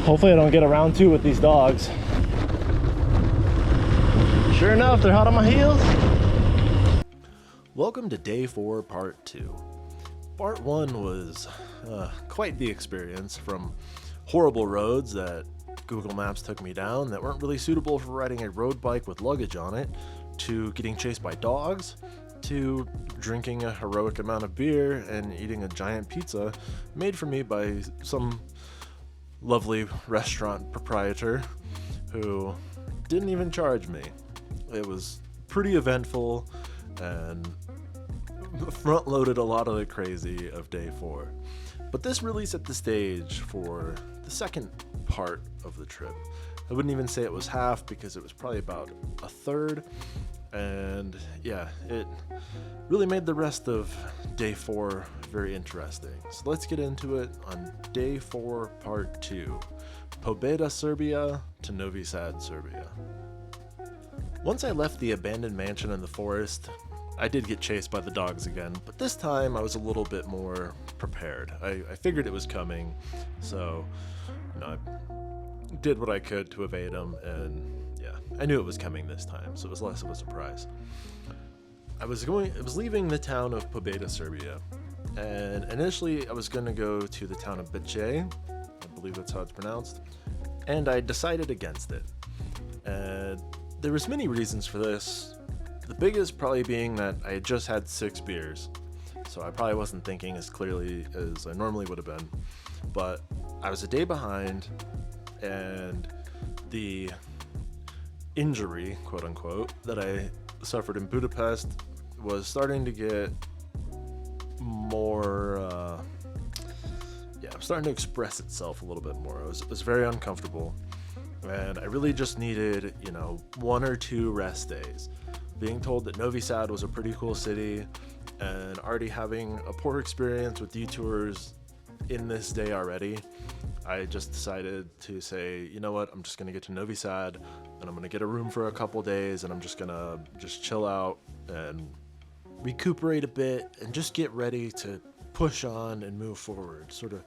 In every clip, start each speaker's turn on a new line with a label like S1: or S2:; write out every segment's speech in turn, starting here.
S1: Hopefully I don't get around two with these dogs. Sure enough, they're hot on my heels. Welcome to day 4, part 2. Part 1 was quite the experience, from horrible roads that Google Maps took me down that weren't really suitable for riding a road bike with luggage on it, to getting chased by dogs, to drinking a heroic amount of beer and eating a giant pizza made for me by some lovely restaurant proprietor who didn't even charge me. It was pretty eventful and front-loaded a lot of the crazy of day 4. But this really set the stage for the second part of the trip. I wouldn't even say it was half, because it was probably about a third. And yeah, it really made the rest of day 4 very interesting. So let's get into it on day 4, part 2. Pobeda, Serbia to Novi Sad, Serbia. Once I left the abandoned mansion in the forest, I did get chased by the dogs again, but this time I was a little bit more prepared. I figured it was coming, so I did what I could to evade them, and yeah, I knew it was coming this time, so it was less of a surprise. I was leaving the town of Pobeda, Serbia, and initially I was going to go to the town of Bice, I believe that's how it's pronounced, and I decided against it. And there was many reasons for this. The biggest probably being that I had just had 6 beers, so I probably wasn't thinking as clearly as I normally would have been. But I was a day behind, and the injury, quote unquote, that I suffered in Budapest was starting to get more, starting to express itself a little bit more. It was very uncomfortable, and I really just needed, 1 or 2 rest days. Being told that Novi Sad was a pretty cool city, and already having a poor experience with detours in this day already, I just decided to say, you know what, I'm just going to get to Novi Sad, and I'm going to get a room for a couple days, and I'm just going to chill out and recuperate a bit and just get ready to push on and move forward. Sort of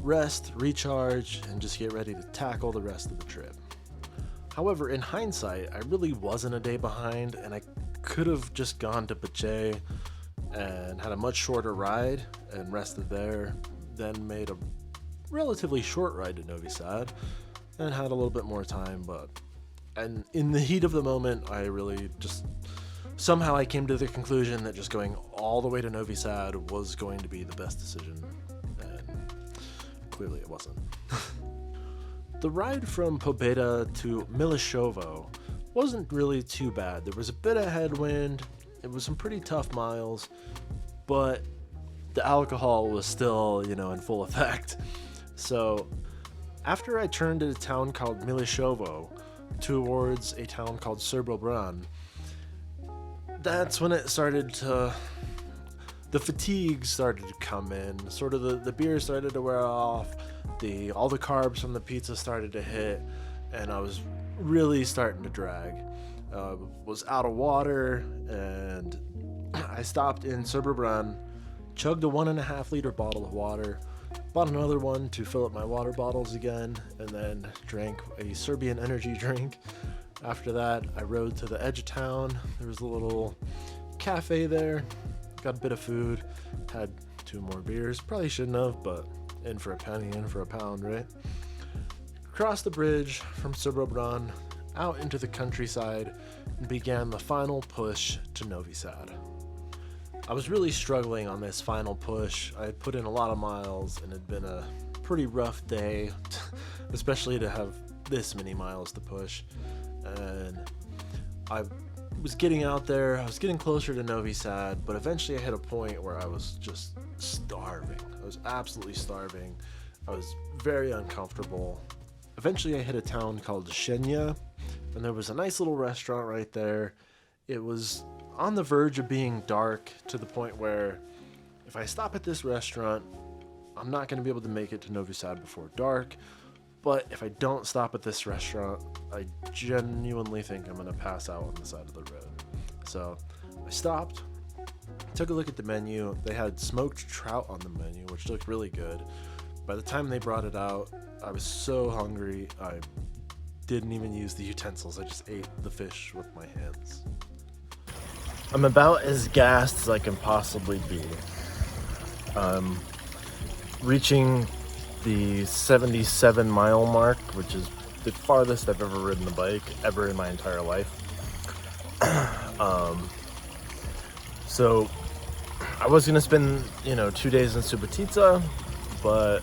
S1: rest, recharge, and just get ready to tackle the rest of the trip. However, in hindsight, I really wasn't a day behind, and I could have just gone to Bice and had a much shorter ride and rested there, then made a relatively short ride to Novi Sad and had a little bit more time. And in the heat of the moment, I really somehow I came to the conclusion that just going all the way to Novi Sad was going to be the best decision, and clearly it wasn't. The ride from Pobeda to Milishovo wasn't really too bad. There was a bit of headwind, it was some pretty tough miles, but the alcohol was still, in full effect. So after I turned to a town called Milishovo towards a town called Serbia, that's when it started to, the fatigue started to come in, sort of the beer started to wear off, all the carbs from the pizza started to hit, and I was really starting to drag. Was out of water, and I stopped in Serbia, chugged a 1.5 liter bottle of water, bought another one to fill up my water bottles again, and then drank a Serbian energy drink. After that, I rode to the edge of town. There was a little cafe there, got a bit of food, had 2 more beers. Probably shouldn't have, but in for a penny, in for a pound, right? Crossed the bridge from Serbia out into the countryside and began the final push to Novi Sad. I was really struggling on this final push. I had put in a lot of miles, and it had been a pretty rough day, especially to have this many miles to push. And I was getting out there, I was getting closer to Novi Sad, but eventually I hit a point where I was just starving. I was absolutely starving. I was very uncomfortable. Eventually I hit a town called Shenya, and there was a nice little restaurant right there. It was on the verge of being dark, to the point where if I stop at this restaurant, I'm not going to be able to make it to Novi Sad before dark. But if I don't stop at this restaurant, I genuinely think I'm going to pass out on the side of the road. So I stopped, took a look at the menu. They had smoked trout on the menu, which looked really good. By the time they brought it out, I was so hungry, I didn't even use the utensils. I just ate the fish with my hands. I'm about as gassed as I can possibly be. Reaching the 77-mile mark, which is the farthest I've ever ridden a bike ever in my entire life. So I was gonna spend 2 days in Subotica, but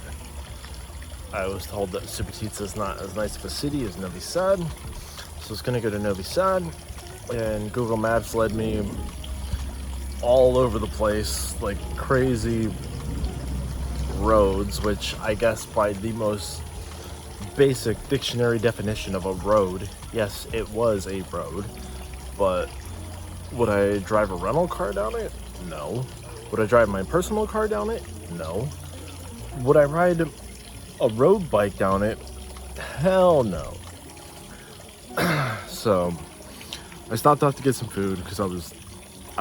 S1: I was told that Subotica is not as nice of a city as Novi Sad, so I was gonna go to Novi Sad, and Google Maps led me all over the place, like crazy roads, which I guess by the most basic dictionary definition of a road, yes, it was a road, but would I drive a rental car down it? No. Would I drive my personal car down it? No. Would I ride a road bike down it? Hell no. So I stopped off to get some food because I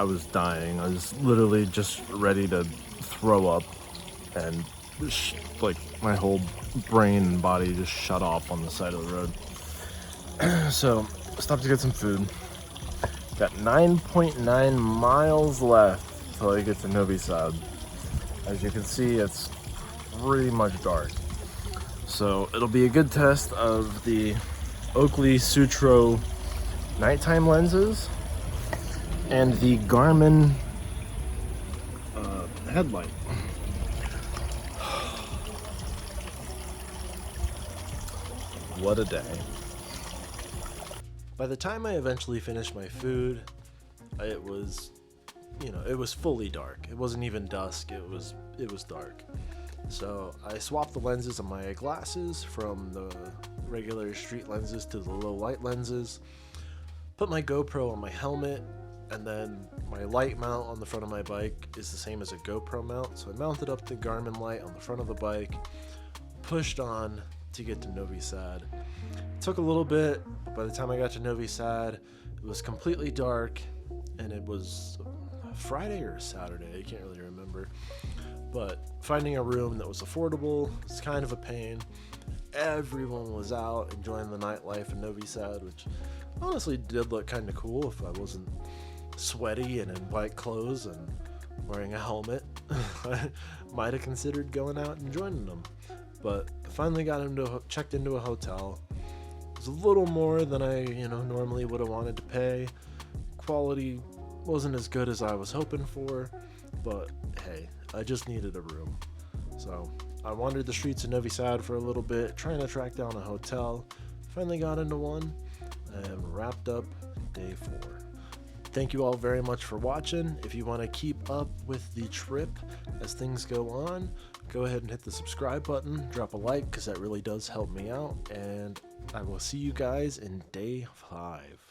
S1: was dying. I was literally just ready to throw up, and like my whole brain and body just shut off on the side of the road. So I stopped to get some food. Got 9.9 miles left till I get to Novi Sad. As you can see, it's pretty much dark. So it'll be a good test of the Oakley Sutro nighttime lenses and the Garmin headlight. What a day. By the time I eventually finished my food, it was fully dark. It wasn't even dusk, it was dark. So I swapped the lenses on my glasses from the regular street lenses to the low light lenses, put my GoPro on my helmet, and then my light mount on the front of my bike is the same as a GoPro mount. So I mounted up the Garmin light on the front of the bike, pushed on to get to Novi Sad. It took a little bit. By the time I got to Novi Sad, it was completely dark, and it was Friday or Saturday, I can't really remember. But finding a room that was affordable was kind of a pain. Everyone was out enjoying the nightlife in Novi Sad, which honestly did look kind of cool if I wasn't sweaty and in bike clothes and wearing a helmet. I might have considered going out and joining them. But I finally checked into a hotel. It was a little more than I normally would have wanted to pay. Quality wasn't as good as I was hoping for, but hey, I just needed a room. So I wandered the streets of Novi Sad for a little bit, trying to track down a hotel. Finally got into one and wrapped up day 4. Thank you all very much for watching. If you want to keep up with the trip as things go on, go ahead and hit the subscribe button, drop a like, because that really does help me out, and I will see you guys in day 5.